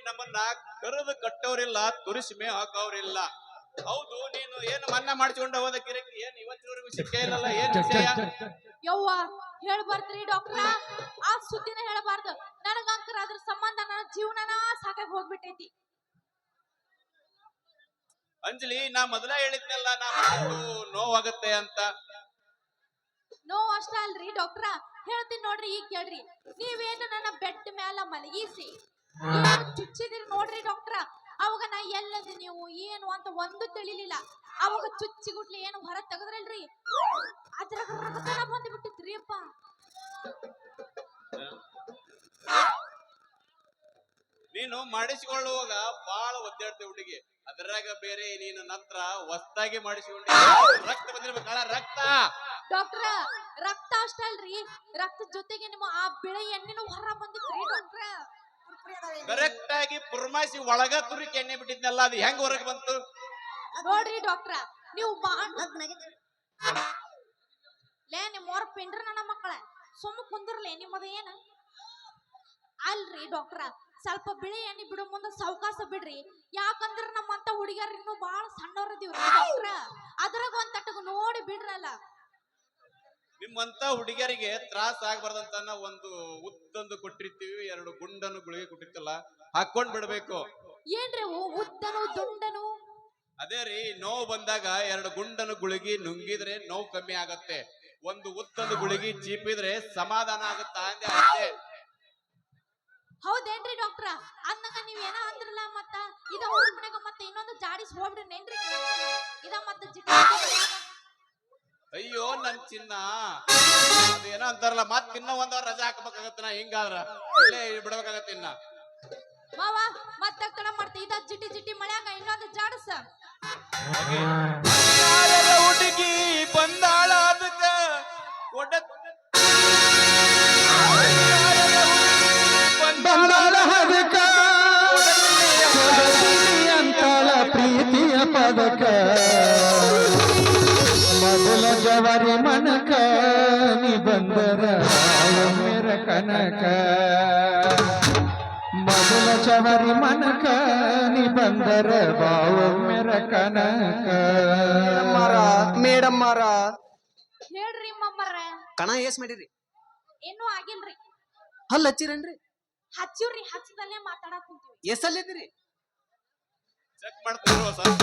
ನಮ್ಮನ್ನ ಕರೆದು ಕಟ್ಟೋರಿಲ್ಲ, ತುರಿಸಿ ಹಾಕೋರಿಲ್ಲ. ಹೌದು, ನೀನು ಏನು ಮನ್ನಾ ಮಾಡಿಸ್ಕೊಂಡ ಹೋದ ಕಿರಕಿ ಏನ್ ಇವತ್ತಿನವರೆಗೂ ಸಿಕ್ಕೇ ಇಲ್ಲಲ್ಲ, ಏನ್ ವಿಷಯ? ಯವ್ವ ಹೇಳ್ಬಾರ್ದ್ರಿ ಡಾಕ್ಟ್ರ, ಆ ಸುದ್ದಿನ ಹೇಳಬಾರ್ದು. ನನಗಂಕರ ಅದ್ರ ಸಂಬಂಧ ನನ್ನ ಜೀವನನ ಸಾಕಾಗಿ ಹೋಗ್ಬಿಟ್ಟೈತಿ. ಅಂಜಲಿ, ನಾ ಮೊದಲ ಹೇಳಿದ್ನಲ್ಲ, ನಾ ನೋವಾಗತ್ತೆ ಅಂತ. ನೋವು ಅಷ್ಟ ಅಲ್ರಿ ಡಾಕ್ಟ್ರ, ಹೇಳ್ತೀನಿ ನೋಡ್ರಿ. ಈಗ ಕೇಳ್ರಿ, ನೀವೇನು ನನ್ನ ಬೆಡ್ ಮ್ಯಾಲ ಮಲಗಿಸಿ ಚುಚ್ಚಿದ್ರಿ ನೋಡ್ರಿ ಡಾಕ್ಟ್ರ. ಅವಾಗ ನಾ ಎಲ್ಲದೆ ನೀವು ಏನು ಅಂತ ಒಂದು ತಿಳಿಲಿಲ್ಲ. ಅವಾಗ ಚುಚ್ಚಿಗುಟ್ಲಿ ಏನು ಹೊರ ತೆಗದ್ರಲ್ರಿ, ಅದ್ರಾಗ ರಕ್ತನ ಬಂದ್ಬಿಟ್ಟಿತ್ರಿ ಅಪ್ಪ. ನೀನು ಮಾಡಿಸಿಕೊಳ್ಳುವಾಗ ಬಾಳ ಒದ್ದಾಡ್ತೇವೆ ಹುಡುಗಿ, ಅದ್ರಾಗ ಬೇರೆ ನೀನು ನತ್ರ ಹೊಸ್ತಾಗಿ ಮಾಡಿಸಿಕೊಂಡಿ ರಕ್ತ ಬಂದಿರ್ಬೇಕಲ್ಲ. ರಕ್ತ ಡಾಕ್ಟ್ರ, ರಕ್ತ ಅಷ್ಟ ಅಲ್ರಿ, ರಕ್ತ ಜೊತೆಗೆ ನಿಮ್ಮ ಆ ಬಿಳಿ ಎಣ್ಣೆನೂ ಹೊರ ಬಂದಿತ್ರಿ ಡಾಕ್ಟ್ರ. ಕರೆಕ್ಟ್ ಆಗಿ ಪುರ್ಮಾಸಿ ಒಳಗ ತುರಿಕೆ ಎಣ್ಣೆ ಬಿಟ್ಟಿದ್ನಲ್ಲ, ಅದು ಹೆಂಗ್ ಹೊರಗೆ ಬಂತು ನೋಡ್ರಿ ಡಾಕ್ಟ್ರ. ನೀವು ಲೇ ನಿಮ್ಮವ್ರ ಪಿಂಡ್ರ ನನ್ನ ಮಕ್ಕಳ ಸುಮ್ಮ ಕುಂದಿರ್ಲೇ, ನಿಮ್ಮದ ಏನ ಅಲ್ರಿ ಡಾಕ್ಟ್ರ. ಸ್ವಲ್ಪ ಬಿಳಿ ಎಣ್ಣೆ ಬಿಡು ಮುಂದ ಸಾವಕಾಶ ಬಿಡ್ರಿ. ಯಾಕಂದ್ರ ನಮ್ಮಂತ ಹುಡುಗಿಯರ್ ಇನ್ನು ಬಾಳ ಸಣ್ಣವ್ರದೀವ್ರಿ ಡಾಕ್ಟ್ರ. ಅದ್ರಾಗ ಒಂದ್ ತಟ್ಟಗ ನೋಡಿ ಬಿಡ್ರಲ್ಲ. ನಿಮ್ಮಂತ ಹುಡುಗಿಯರಿಗೆ ತ್ರಾಸ ಆಗ್ಬಾರ್ದಂತ ಒಂದು ಉದ್ದೊಂದು ಕೊಟ್ಟಿರ್ತೀವಿ, 2 ಗುಂಡನ್ನು ಗುಳಿಗೆ ಕೊಟ್ಟಿರ್ತಲ್ಲ, ಹಾಕೊಂಡ್ ಬಿಡ್ಬೇಕು. ಏನ್ರಿ ಉದ್ದನು ದುಂಡನು? ಅದೇ ರೀ, ನೋವು ಬಂದಾಗ 2 ಗುಂಡನ್ನು ಗುಳಿಗೆ ನುಂಗಿದ್ರೆ ನೋವು ಕಮ್ಮಿ ಆಗತ್ತೆ, ಒಂದು ಉದ್ದೊಂದು ಗುಳಿಗೆ ಚೀಪಿದ್ರೆ ಸಮಾಧಾನ ಆಗುತ್ತಾ ಅಂದೆ ಅಷ್ಟೇ. ಹೌದೇನ್ರಿ ಡಾಕ್ಟ್ರ? ಅಂದಂಗ ನೀವೇನ ಅಂದ್ರಲ್ಲ, ಮತ್ತ ಇದ ಮನೆಗ ಮತ್ತೆ ಇನ್ನೊಂದು ಜಾಡಿಸ್ ಹೋಗ್ಬಿಡ್ರೇನ್ರಿ? ಇದ ಮತ್ತ ಅಯ್ಯೋ ನನ್ ಚಿನ್ನ, ಅದೇನೋ ಅಂತಾರಲ್ಲ, ಮತ್ ಇನ್ನ 1 ವಾರ ರಜಾ ಹಾಕಬೇಕಾಗತ್ತ. ನಾ ಹಿಂಗಾದ್ರ ಇಲ್ಲೇ ಬಿಡ್ಬೇಕಾಗತ್ತ. ಇನ್ನ ಮಾವ ಮತ್ತೆ ತಡ ಮಾಡ್ತ ಇದ ಜಿಟಿ ಜಿಟಿ ಮಳ್ಯಾಗ ಇನ್ನೊಂದು ಜಾಡಸ. ಹುಡುಗಿ ಬಂದಾಳ ಅದಕ್ಕ ಅಂತಾಳ ಪ್ರೀತಿಯ ಪದಕ ಮೊದಲ ಜವರಿ ಮನಕ ನೀ ಬಂದರ ಮೇರ ಕನಕ. ಮೊದಲ ಜವರಿ ಮನಕ ನೀ ಬಂದರ ಬಾವ ಮೇರ ಕನಕ. ಮೇಡಮ್ ಮಾರ ಹೇಳ್ರಿ ಮಮ್ಮರ, ಕಣ ಏಸ್ ಮಾಡಿರಿ? ಇನ್ನೂ ಆಗಿಲ್ರಿ. ಹಲ್ಲ ಹಚ್ಚಿರೇನ್ರಿ? ಹಚ್ಚಿವ್ರಿ, ಹಚ್ಚದಲ್ಲೇ ಮಾತಾಡಕ್ ಕುಂತೀವಿ. ಎಸಲ್ಲಿದ್ರಿ? ಚೆಕ್ ಮಾಡ್ತಿರುವ ಸ್ವಲ್ಪ.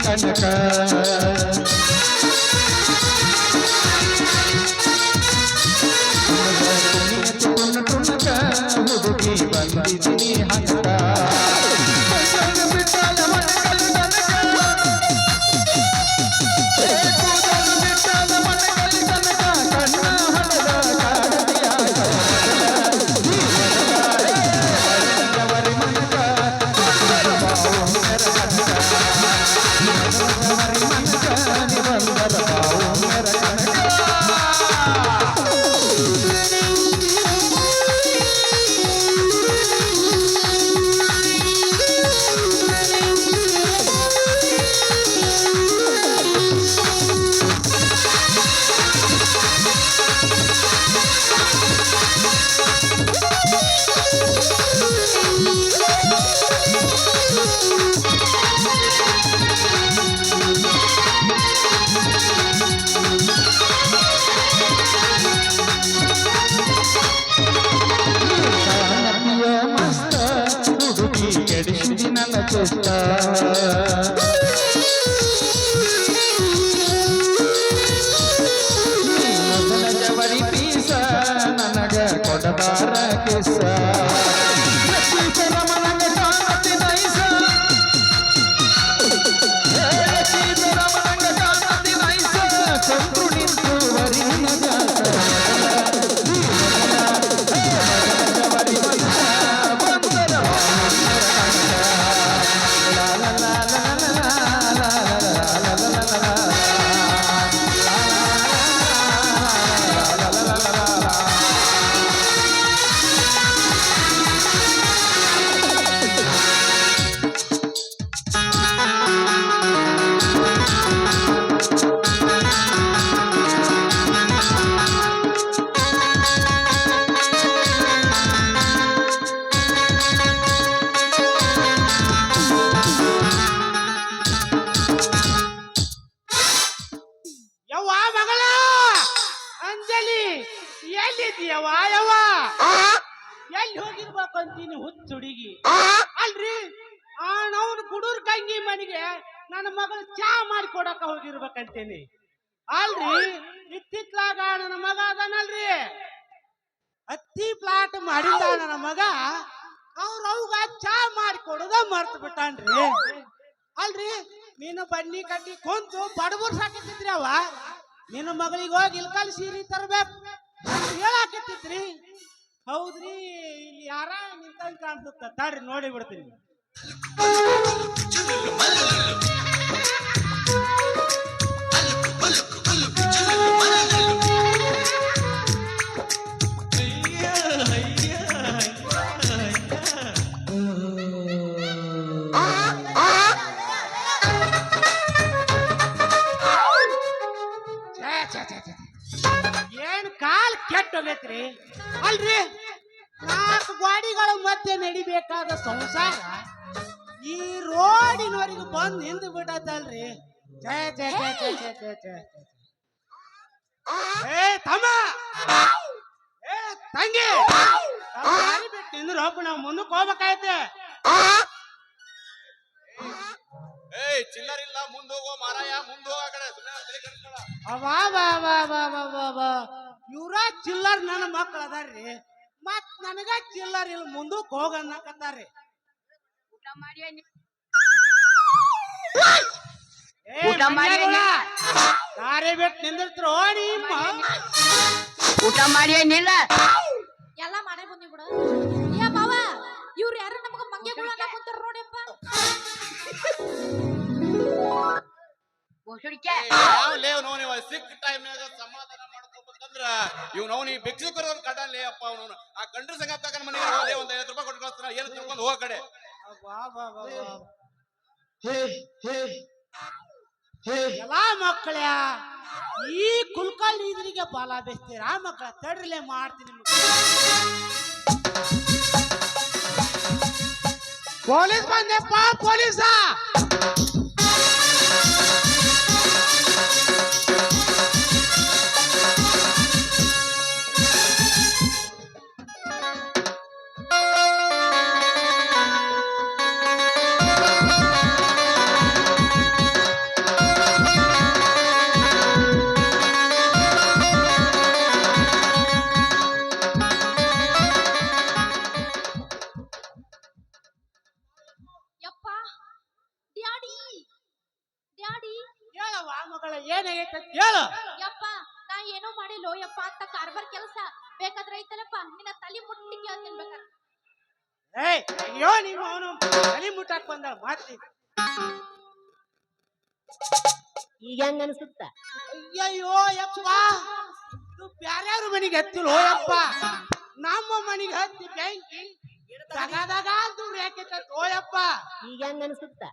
ಕನಕ ಹುಡುಗಿ ಬಂದಿದ್ದೀನಿ ಹಂಗ Hare ತುತ್ತ ನೀ ಮೊದಲ ಜವರಿ ಪೀಸ ನನಗ ಕೊಡಬಾರ ಕಿಸ ರಮಣಂಗ ಕಾಣತಿ ನೈಸ ರಮಣಂಗ ಕಾಣತಿ ನೈಸ ಸಂತು ನಿಂತು ವರಿನ ಜಾತ ಜವರಿ ಪೀಸ ಬಂದರ ಯವ್ವ ಮಗಳ ಅಂಜಲಿ ಎಲ್ಲಿದ್ದೀಯವ್ವ ಯವ್ವ ಎಲ್ಲಿ ಹೋಗಿರ್ಬೇಕು ಅಂತೀನಿ ಹುಚ್ಚ ಹುಡುಗಿ ಅಲ್ರಿ ಅವನು ಕುಡೂರ್ ಗಂಗಿ ಮನೆಗೆ ನನ್ನ ಮಗಳು ಚಾ ಮಾಡಿ ಕೊಡಕ ಹೋಗಿರ್ಬೇಕಂತೀನಿ ಅಲ್ರಿ ಇತ್ತಿತ್ಲಾಗ ನನ್ನ ಮಗ ಅದನಲ್ರಿ ಹತ್ತಿ ಪ್ಲಾಟ್ ಮಾಡಿದ ನನ್ನ ಮಗ ಅವ್ಗ ಚಾ ಮಾಡಿ ಕೊಡೋದ ಮರ್ತು ಬಿಟ್ಟಾನ್ರಿ ಅಲ್ರಿ ನೀನು ಬನ್ನಿ ಕಟ್ಟಿ ಕುಂತು ಬಡಬರ್ ಸಾಕಿದ್ರಿ ಅವ ನಿನ್ನ ಮಗಳಿಗೆ ಹೋಗಿ ಇಲ್ಕಲ್ ಸೀರೆ ತರ್ಬೇಕು ಹೇಳಾಕತ್ತಿದ್ರಿ ಹೌದ್ರಿ ಇಲ್ಲಿ ಯಾರ ನಿಂತಂಗ್ ಕಾಣಿಸುತ್ತ ತಾಡ್ರಿ ನೋಡಿ ಬಿಡ್ತೀನಿ ಏನ್ ಕಾಲ್ ಕೆಟ್ಟೋಗೈತ್ರಿ ಅಲ್ರಿ 4 ಗಾಡಿಗಳ ಮಧ್ಯೆ ನಡಿಬೇಕಾದ ಸಂಸಾರ ಈ ರೋಡಿನವರೆಗೂ ಬಂದು ನಿಂತು ಬಿಟ್ಟಲ್ರಿ ಜಯ ಜಯ ಜಯ ಜಯ ಜಯ ಜಯ ಜಯ ಏ ತಮ್ಮ ಏ ತಂಗಿ ಗಾಡಿ ಬಿಟ್ಟು ನಿಂದ್ರು ಹೋಗ್ಬಿಟ್ಟು ನಾವು ಮುಂದಕ್ಕೆ ಹೋಗ್ಬೇಕಾಯ್ತೆ ಏಯ್ ಚಿಲ್ಲರ್ ಇಲ್ಲ ಮುಂದ್ ಹೋಗೋ ಮಾರಾಯ ಮುಂದ್ ಹೋಗೋ ಆ ಕಡೆ ಸುಮ್ಮನೆ ತಲೆ ಕೆಡಿಸ್ಕೊಳ. ಇವ್ರ ಚಿಲ್ಲರ್ ನನ್ನ ಮಕ್ಳು ಅದಾರ್ರಿ ಮತ್ ನನಗ ಚಿಲ್ಲರ್ ಇಲ್ಲಿ ಮುಂದಕ್ಕೆ ಹೋಗನ್ನಕತ್ತಾರ್ರಿ ದಾರಿ ಬಿಟ್ಟು ನಿಂದಿರ್ತಿರೋ ಊಟ ಮಾಡಿ ಏನಿಲ್ಲ ಎಲ್ಲ ಮಾಡೇ ಬಂದಿ ಬಿಡು ಏ ಮಾವ ಇವ್ರು ಯಾರು ನಮಗ ಮಂಗೆಗಳು ಅನ್ನ ಕುಂತಾರ ನೋಡಿಪ್ಪ ಬೋಸುಡಿಕೆ ಯಾವ ಲೇವ್ ನೋವು ನೀವು ಸಿಕ್ಕ ಟೈಮ್ನಾಗ ಸಮಾಧಾನ ಮಾಡ್ಕೋಬೇಕಂದ್ರ ಇವ್ ನಾವು ನೀ ಭಿಕ್ಷುಕರ ಕಡಲೇ ಅಪ್ಪ ಅವನು ಆ ಕಂಡ್ರ ಸಂಗಪ್ಪನ ಮನೆಗೆ ಹೋಗಲೇ ಒಂದ್ 50 ರೂಪಾಯಿ ಕೊಟ್ಟು ಕಳಿಸ್ತಾನ ಏನು ತಿಳ್ಕೊಂಡು ಹೋಗ ಕಡೆ ಎಲ್ಲಾ ಮಕ್ಕಳ ಈ ಕುಲ್ಕಲ್ ಇದ್ರಿಗೆ ಬಾಲ ಬೇಸ್ತೀರ ಆ ಮಕ್ಕಳ ತಡ್ರಲೆ ಮಾಡ್ತೀನಿ ಪೊಲೀಸ್ ಬಂದೆಪ್ಪ ಪೊಲೀಸ ಯಪ್ಪ ಡ್ಯಾಡಿ ಡ್ಯಾಡಿ ಹೇಳವ್ವ ಮಗಳ ಏನಾಗೈತೆ ಹೇಳು ಯಪ್ಪ ನಾ ಏನೋ ಮಾಡಿಲ್ಲೋ ಯಪ್ಪ ಅಂತ ಕಾರ್ಬಾರ್ ಕೆಲಸ ಬೇಕಾದ್ರೆ ಐತಲ್ಲಪ್ಪ ನಿನ್ನ ತಲೆ ಮುಟ್ಟಿ ಕೇಳ್ತೀನಿ ಬೇಕಾದ್ರೆ ಏಯ್ ಅಯ್ಯೋ ನೀವು ಅವನು ತಲೆ ಮುಟ್ಟಾಕ್ ಬಂದ ಮಾತಿ ಈಗ ಹೆಂಗ ಅನ್ಸುತ್ತ ಅಯ್ಯಯ್ಯೋ ಯಪ್ಪ ಇದು ಬ್ಯಾರ್ಯಾರ ಮನೆಗೆ ಹತ್ತಿಲ್ಲ ಯಪ್ಪ ನಮ್ಮ ಮನೆಗೆ ಹತ್ತಿ ಬೆಂಕಿ ದಗದಗ ಅಂತ ಯಾಕೈತೆ ಓಯಪ್ಪ ಈಗ ಹೆಂಗ ಅನ್ಸುತ್ತ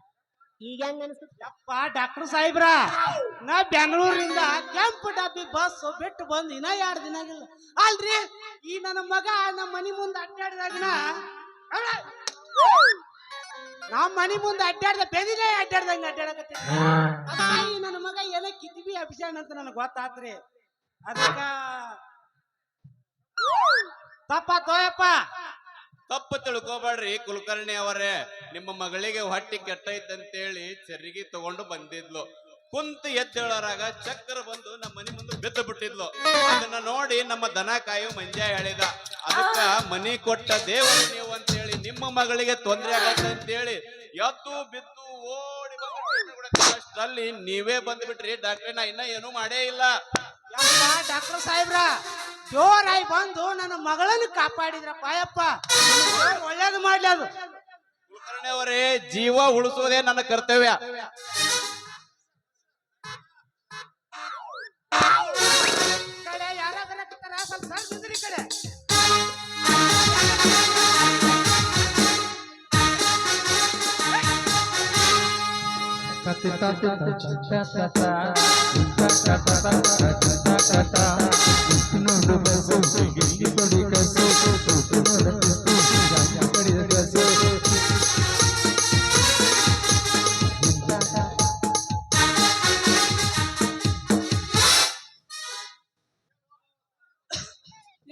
ಈಗ ಹೆಂಗ ಅನ್ಸುತ್ತ ಯಪ್ಪ ಡಾಕ್ಟರ್ ಸಾಹೇಬ್ರ ನಾ ಬೆಂಗಳೂರಿಂದ ಕೆಂಪು ಡಬ್ಬಿ ಬಸ್ ಬಿಟ್ಟು ಬಂದು ಇನ್ನ 2 ದಿನ ಆಗಿಲ್ಲ ಅಲ್ರಿ ಈ ನನ್ನ ಮಗ ನಮ್ಮ ಮನಿ ಮುಂದೆ ಅಡ್ಡಾಡಿದಾಗನ ನಮ್ಮ ಮನಿ ಮುಂದೆ ಅಡ್ಡಾಡ್ದ ಬೆದಿನೇ ಅಡ್ಡಾಡ್ದಂಗ ಅಡ್ಡಾಡಕತ್ತಿ ನನ್ನ ಮಗ ಏನೋ ಕಿದ್ವಿ ಅಭಿಷೇಕ್ ಅಂತ ನನಗೆ ಗೊತ್ತಾತ್ರಿ ಅದಕ್ಕ ತಪ್ಪ ತೋಯಪ್ಪ ತಪ್ಪು ತಿಳ್ಕೊಬೇಡ್ರಿ ಕುಲಕರ್ಣಿ ಅವರೇ. ನಿಮ್ಮ ಮಗಳಿಗೆ ಹೊಟ್ಟಿ ಕೆಟ್ಟೈತಂತೇಳಿ ಚರಿಗೆ ತಗೊಂಡು ಬಂದಿದ್ಲು. ಕುಂತು ಎದ್ದೇಳರಾಗ ಚಕ್ರ ಬಂದು ನಮ್ಮ ಮನಿ ಮುಂದೆ ಬಿದ್ದು ಬಿಟ್ಟಿದ್ಲು. ಅದನ್ನ ನೋಡಿ ನಮ್ಮ ದನ ಕಾಯು ಮಂಜ ಹೇಳಿದ, ಅದಕ್ಕ ಮನಿ ಕೊಟ್ಟ ದೇವರು ನೀವು ಅಂತೇಳಿ ನಿಮ್ಮ ಮಗಳಿಗೆ ತೊಂದರೆ ಆಗತ್ತೆ ಅಂತೇಳಿ ಎದ್ದು ಬಿದ್ದು ಓಡಿ ಬಂದು ಅಷ್ಟರಲ್ಲಿ ನೀವೇ ಬಂದ್ಬಿಟ್ರಿ ಡಾಕ್ಟ್ರೆ. ನಾ ಇನ್ನ ಏನೂ ಮಾಡೇ ಇಲ್ಲ. ಡಾಕ್ಟರ್ ಸಾಹೇಬ್ರ ಜೋರಾಗಿ ಬಂದು ನನ್ನ ಮಗಳನ್ನು ಕಾಪಾಡಿದ್ರಪ್ಪ ಯಪ್ಪ. ಒಳ್ಳೇದು ಮಾಡ್ಲಿ ಅದು. ಕುಲಕರ್ಣಿ ಅವರೇ, ಜೀವ ಉಳಿಸೋದೇ ನನ್ನ ಕರ್ತವ್ಯ. ಕಡೆ ಯಾರಾದ್ರೂ ಸ್ವಲ್ಪ ನಿಂದ್ರಿ ಕಡೆ.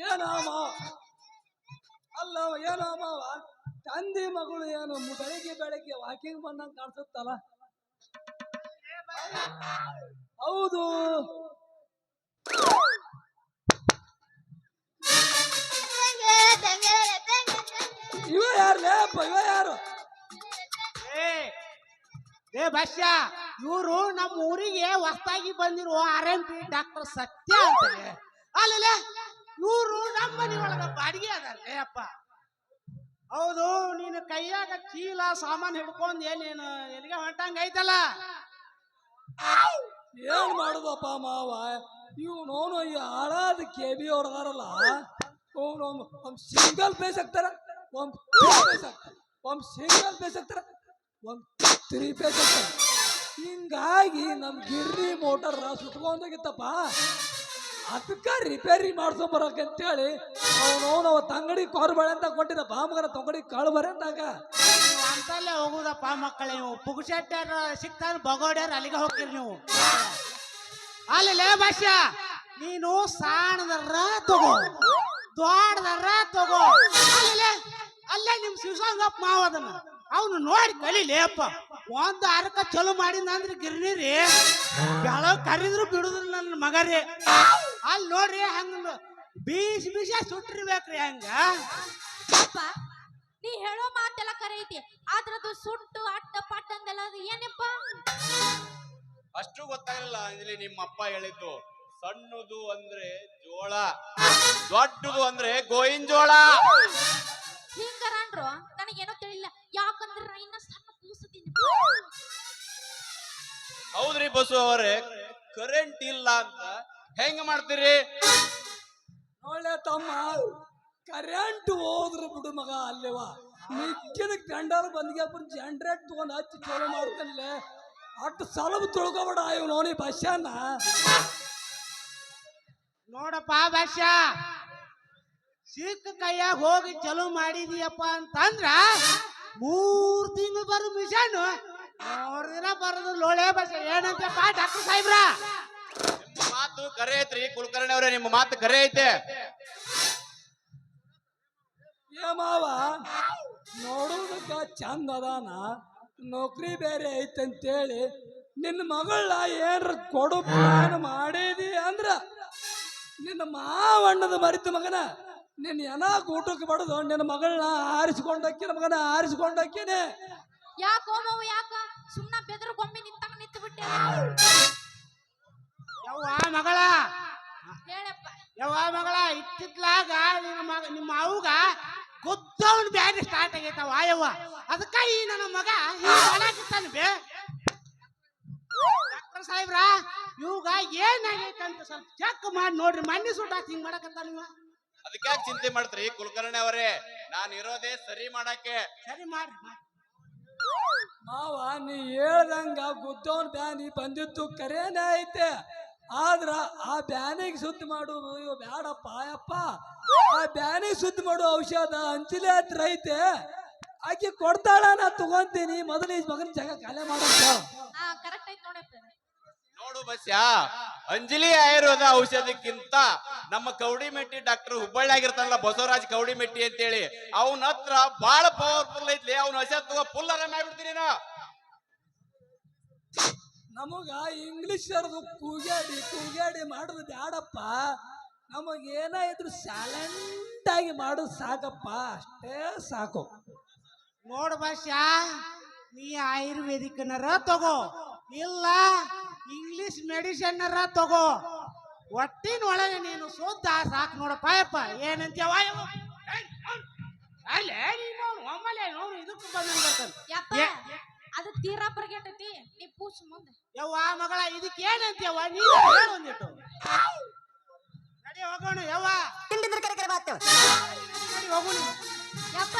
ಏನೋ ಮಾವ ಅಲ್ಲ, ಏನೋ ಮಾವ ತಂದೆ ಮಗಳು ಏನು ಬೆಳಿಗ್ಗೆ ವಾಕಿಂಗ್ ಬಂದಂಗ ಕಾಣಿಸುತ್ತಲ್ಲ. ಹೌದು, ಇವ ಯಾರ್ಲೇಪ್ಪ, ಇವ ಯಾರು? ಏ ಭಾಷ್ಯ, ಇವರು ನಮ್ಮ ಊರಿಗೆ ಹೊಸದಾಗಿ ಬಂದಿರುವ RMP ಡಾಕ್ಟರ್ ಸತ್ಯ ಅಂತಾರೆ. ಅಲ್ಲೇ ಇವರು ನಮ್ಮ ಮನೆ ಒಳಗ ಬಾಡಿಗೆ ಅದಲ್ಲೇ ಅಪ್ಪ. ಹೌದು, ನೀನು ಕೈಯಾಗ ಚೀಲ ಸಾಮಾನು ಹಿಡ್ಕೊಂಡ್ ಏನೇನು ಎಲ್ಲಿಗೆ ಹೊಂಟಂಗ ಐತಲ್ಲ. ಏನ್ ಮಾಡುದಪ್ಪ ಮಾವ, ಇವ್ ನೋನು ಈ ಹಾಳಾದ KB ಅವ್ರದಾರಲ್ಲ, ಒಂದ್ ಸಿಂಗಲ್ ಪೇಸ್ ಹಾಕ್ತಾರ, ಒಂದ್ ಸಿಂಗಲ್ ಪೇಸ್ ಹಾಕ್ತಾರ, ಒಂದ್ 3 ಪೇಸ್ ಹಾಕ್ತಾರ. ಹಿಂಗಾಗಿ ನಮ್ ಗಿರ್ನಿ ಮೋಟರ್ ಸುಟ್ಕೊಂಡೋಗಿತ್ತಪ್ಪ. ಅದಕ್ಕ ರಿಪೇರಿ ಮಾಡ್ಸೊಬರಕಂತೇಳಿ ಅವನವನ ತಂಗಡಿ ಕೊರಬಳೆ ಅಂತ ಕೊಟ್ಟಿದ್ದಪ್ಪ. ಮಗನ ತಂಗಡಿ ಕಾಳು ಬರ ಅಂತಾಗ ಅಂತಲ್ಲೇ ಹೋಗುದಪ್ಪ ಮಕ್ಕಳೇ. ನೀವು ಪುಗುಶೆಟ್ಟಾರ ಸಿಕ್ತಾರ ಬಗೋಡ್ಯಾರ ಅಲ್ಲಿಗೆ ಹೋಗ್ತೀರಿ ನೀವು. ಅಲ್ಲೇ ಭಾಷ್ಯ, ನೀನು ಸಾಣದರ ತಗೋ, ದೊಡ್ಡದರ ತಗೋ. ಅಲ್ಲೇ ನಿಮ್ ಶಿವಸಂಗಪ್ಪ ಮಾವದನ ಅವನು ನೋಡಿ ಕಲೀಲಿ ಅಪ್ಪ. ಒಂದು ಅರ್ಕ ಚಲೋ ಮಾಡಿದ ಅಂದ್ರೆ ಗಿರ್ನಿರಿ ಬೆಳಗ್ ಕರಿದ್ರು ಬಿಡುದ್ರು ನನ್ನ ಮಗರಿ. ಅಲ್ಲಿ ನೋಡ್ರಿ ಹಂಗ ಬೀಸ ಸುಟ್ಟಿರ್ಬೇಕ್ರಿ. ಹಂಗ ಅಪ್ಪ, ನೀ ಹೇಳೋ ಮಾತೆಲ್ಲ ಕರೆ ಐತಿ, ಆದ್ರದ್ದು ಸುಟ್ಟು ಅಡ್ಡ ಪಡ್ಡ ಅಂದೆಲ್ಲ ಅದು ಏನಪ್ಪ? ಅಷ್ಟು ಗೊತ್ತಾಗಲಿಲ್ಲ ಅಂಜಲಿ. ನಿಮ್ಮ ಅಪ್ಪ ಹೇಳಿದ್ದು ಸಣ್ಣದು ಅಂದ್ರೆ ಜೋಳ, ದೊಡ್ಡದು ಅಂದ್ರೆ ಗೋವಿನ ಜೋಳ. ಹಿಂಗಾರಂಡ್ರು ನನಗೇನೋ ತಿಳಿಲ್ಲ. ಯಾಕಂದ್ರೆ ನಾ ಇನ್ನ ಸಣ್ಣ ಕೂಸುತ್ತೀನಿ. ಹೌದ್ರಿ ಬಸ್ಸು ಅವರೇ, ಕರೆಂಟ್ ಇಲ್ಲ ಅಂತ ಹೆಂಗ ಮಾಡ್ತೀರಿ? ಒಳ್ಳೆ ತಮ್ಮ, ಕರೆಂಟ್ ಹೋದ್ರು ಬಿಡು ಮಗ. ಅಲ್ಲೇವ ಮಿಕ್ಕಿದ ಗಂಡಾರ ಬಂದ್ಗ್ಯಾಪ ಜನರೇಟ್ ತಗೊಂಡ್ ಹಚ್ಚಿ ಚಲೋ ಮಾಡ್ತಾನೆ. ಅಷ್ಟು ಸಲಬ್ ತೊಳ್ಕೊಬೇಡ ಇವ್ ನೋನಿ ಬಸ್ಸನ್ನ. ನೋಡಪ್ಪ ಭಾಷ್ಯ, ಸಿಕ್ಕ ಕೈಯಾಗ ಹೋಗಿ ಚಲೋ ಮಾಡಿದೀಯಪ್ಪ ಅಂತಂದ್ರ 3 ತಿಂಗಳು ಬರೋ ಮಿಷನ್ 3 ದಿನ ಬರೋದು ಲೋಳೆ ಭಾಷೆ. ಏನಂತಪ್ಪ ಡಾಕ್ಟರ್ ಸಾಹೇಬ್ರ? ನಿಮ್ಮ ಮಾತು ಕರೆ ಐತ್ರಿ ಕುಲಕರ್ಣಿ ಅವರೇ, ನಿಮ್ಮ ಮಾತು ಕರೆ ಐತೆ. ಏ ಮಾವ, ನೋಡುವುದಕ್ಕ ಚಂದ ಅದಾನ, ನೌಕರಿ ಬೇರೆ ಐತಂತೇಳಿ ನಿನ್ನ ಮಗಳ ಏನ್ರ ಕೊಡು ಪ್ಲಾನ್ ಮಾಡಿದಿ ಅಂದ್ರ ನಿನ್ನ ಮಾವಣ್ಣದ ಮರಿತು ಮಗನ. ನಿನ್ನ ಏನ ಊಟಕ್ಕೆ ಬಡದು ನಿನ್ನ ಮಗಳನ್ನ ಆರಿಸ್ಕೊಂಡಕ್ಕಿನ ಮಗನ ಆರಿಸ್ಕೊಂಡಕ್ಕಿನೇ. ಯಾಕೋ ಮಾವ, ಯಾಕ ಸುಮ್ಮನೆ ಬೆದರು ಗೊಂಬೆ ನಿಂತಂಗ ನಿಂತು ಬಿಟ್ಟೆ? ಯವ್ವ ಮಗಳ, ಹೇಳಪ್ಪ. ಯವ್ವ ಮಗಳ, ಇತ್ತಿತ್ಲಾಗ ನಿಮ್ಮ ಅವ್ಗ ಗುದ್ದವನ್ ಬ್ಯಾರಿ ಸ್ಟಾರ್ಟ್ ಆಗೈತವ ಯವ್ವ. ಅದಕ್ಕ ಈ ನನ್ನ ಮಗ ಮಾಡಾಕಿತ್ತಾನ ಬೇ. ಡಾಕ್ಟರ್ ಸಾಹೇಬ್ರ, ಇವಾಗ ಏನಾಗೈತಂತ ಸ್ವಲ್ಪ ಚೆಕ್ ಮಾಡಿ ನೋಡ್ರಿ. ಮಣ್ಣಿ ಸುಟ್ಟಾಕ ಹಿಂಗ್ ಮಾಡಕತ್ತಾನ ಇವ. ಅದಕ್ಕೆ ಯಾಕೆ ಚಿಂತೆ ಮಾಡ್ತೀರಿ ಕುಲಕರ್ಣಿ ಅವರೇ? ನಾನು ಇರೋದೇ ಸರಿ ಮಾಡಕ್ಕೆ. ಸರಿ ಮಾಡ್ರಿ. ಮಾವ, ನೀ ಹೇಳ್ದಂಗ ಗುದ್ದವನ್ ಬ್ಯಾನಿ ಬಂದಿತ್ತು ಕರೇನೇ ಐತೆ. ಆದ್ರ ಆ ಬ್ಯಾನಿಗೆ ಸುದ್ದಿ ಮಾಡುದು ಇವ ಬ್ಯಾಡಪ್ಪ ಯಪ್ಪ. ಆ ಬ್ಯಾನಿಗೆ ಸುದ್ದಿ ಮಾಡೋ ಔಷಧ ಅಂಚಿಲೆ ಹತ್ರ ಐತೆ, ಆಕೆ ಕೊಡ್ತಾಳ, ನಾ ತಗೊಂತೀನಿ. ಮೊದಲು ಈ ಮಗನ ಜಾಗ ಖಾಲಿ ಮಾಡಂತ. ಕರೆಕ್ಟ್ ಆಯ್ತು ನೋಡಪ್ಪ. ನೋಡು ಬಸ್ಯಾ, ಅಂಜಲಿ ಆಯುರ್ವೇದ ಔಷಧಕ್ಕಿಂತ ನಮ್ಮ ಕೌಡಿಮೆಟ್ಟಿ ಡಾಕ್ಟರ್ ಹುಬ್ಬಳ್ಳಿ ಆಗಿರ್ತಾನಲ್ಲ ಬಸವರಾಜ್ ಕೌಡಿಮೆಟ್ಟಿ ಅಂತೇಳಿ ಅವನ ಹತ್ರ ಬಾಳ ಪವರ್ಫುಲ್ ಐತ್ಲಿ. ಅವ್ನ ಔಷಧ ಫುಲ್ ಆರಾಮ ಆಗ್ಬಿಡ್ತೀನಿ ನಾ. ನಮಗ ಇಂಗ್ಲಿಷರ್ದು ಕೂಗ್ಯಾಡಿ ಕೂಗ್ಯಾಡಿ ಮಾಡೋದು ಬ್ಯಾಡಪ್ಪ. ನಮಗ ಏನ ಇದ್ರು ಸೈಲೆಂಟ್ ಆಗಿ ಮಾಡೋದು ಸಾಕಪ್ಪ, ಅಷ್ಟೇ ಸಾಕು. ನೋಡ್ ಭಾಷಾ, ನೀ ಆಯುರ್ವೇದಿಕ್ನರ ತಗೋ, ಇಲ್ಲ ಇಂಗ್ಲಿಷ್ ಮೆಡಿಸಿನ್ನರ ತಗೋ, ಒಟ್ಟಿನೊಳಗೆ ನೀನು ಶುದ್ಧ ಸಾಕು ನೋಡಪ್ಪ. ಯಪ್ಪ ಏನಂತೀವ ಅಲ್ಲೇ ನೀನು ಒಮ್ಮಲೆ ನೋಡು ಇದಕ್ಕೆ ಬಂದಂಗ ಯಪ್ಪ ಅದು ತೀರಾ ಬರ್ಗೆಟ್ಟೈತಿ, ನೀ ಪೂಸ್ ಮುಂದೆ. ಯವ್ವ ಮಗಳ ಇದಕ್ಕೆ ಏನಂತೀಯವ್ವ, ನೀನು ಹೇಳು ಒಂದಿಟ್ಟು. ನಡಿ ಹೋಗೋಣ ಯವ್ವ, ನಡಿ ಹೋಗೋಣ. ಯಪ್ಪ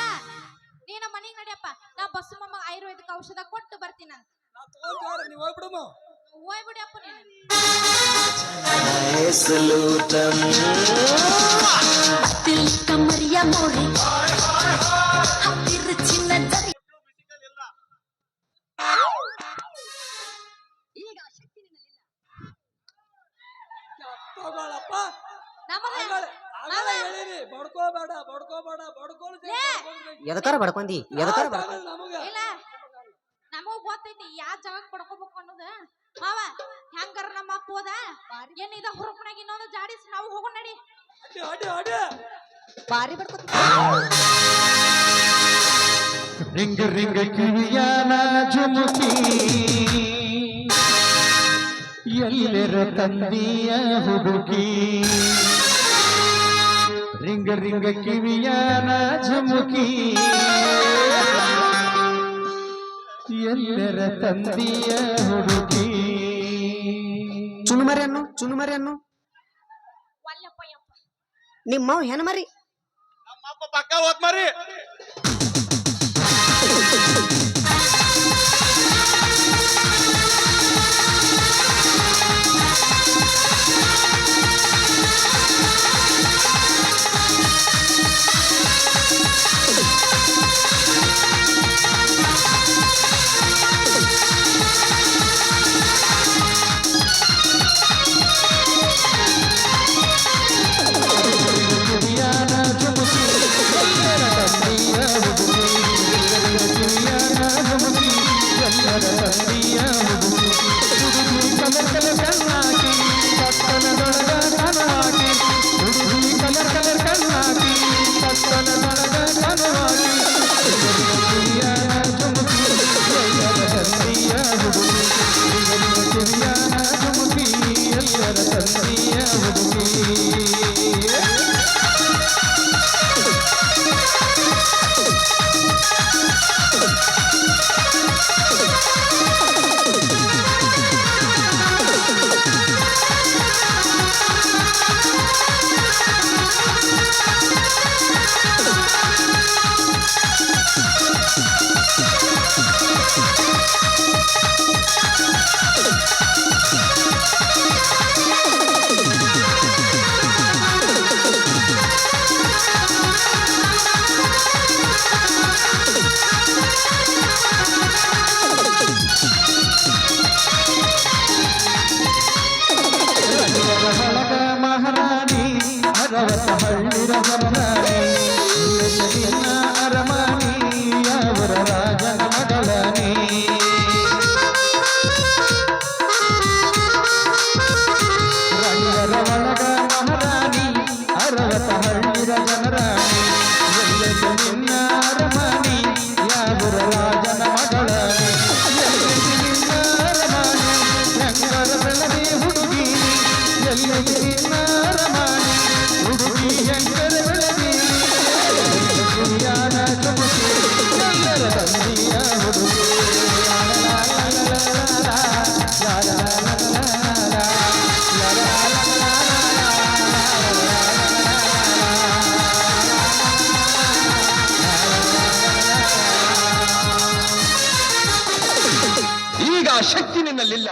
ನೀನ ಮನೆಗೆ ನಡಿಯಪ್ಪ, ನಾ ಬಸ್ಸು ಮಮ್ಮ ಆಯುರ್ವೇದಿಕ್ ಔಷಧ ಕೊಟ್ಟು ಬರ್ತೀನಿ ಅಂತ. ನಾ ತಗೊಂಡ್ರೆ ನೀವು ಹೋಗ್ಬಿಡಮ್ಮ. ಹೋಗ್ಬಿಡಿಯಪ್ಪ ನೀನು. ಕಮರಿಯ ಮೋಡಿ ಚಿನ್ನ ತಗೊಳಪ್ಪ. ನಮಗೆ ಹೇಳಿರಿ ಬಡ್ಕೋಬೇಡ ಬಡ್ಕೋಬೇಡ ಬಡ್ಕೋಲ್ ಎದಕಾರ ಬಡ್ಕೊಂಡಿ ಎದಕಾರ ನಮಗ ಇಲ್ಲ, ನಮಗ್ ಗೊತ್ತೈತಿ ಯಾವ ಜಾಗಕ್ಕೆ ಪಡ್ಕೋಬೇಕು ಅನ್ನೋದು. ಮಾವ ಹೆಂಗಾರ ನಮ್ಮ ಅಪ್ಪ ಹೋದ ಏನ್ ಇದ ಹುರುಪನಾಗ ಇನ್ನೊಂದು ಜಾಡಿಸಿ ನಾವು ಹೋಗೋಣ ನಡಿ. ಅಡಿ ಅಡಿ ಬಾರಿ ಬಡ್ಕೋತ ರಿಂಗ ರಿಂಗ ಕಿವಿಯಾನ ಜುಮುಕಿ ಎಲ್ಲರ ತಂದಿಯ ಹುಡುಗಿ. ರಿಂಗ ರಿಂಗ ಕಿವಿಯಾನ ಜುಮುಕಿ ಎಲ್ಲರ ತಂದಿಯ ಹುಡುಗಿ. ಚುನುಮರಿ ಅನ್ನು ವಲ್ಲಪ್ಪ ಯಪ್ಪ ನಿಮ್ಮವ್ ಹೆಣ್ ಮರಿ ನಮ್ಮ ಅಪ್ಪ ಪಕ್ಕ ಹೋತ್ ಮರಿ. ಶಕ್ತಿ ನಿನ್ನಲ್ಲಿಲ್ಲ.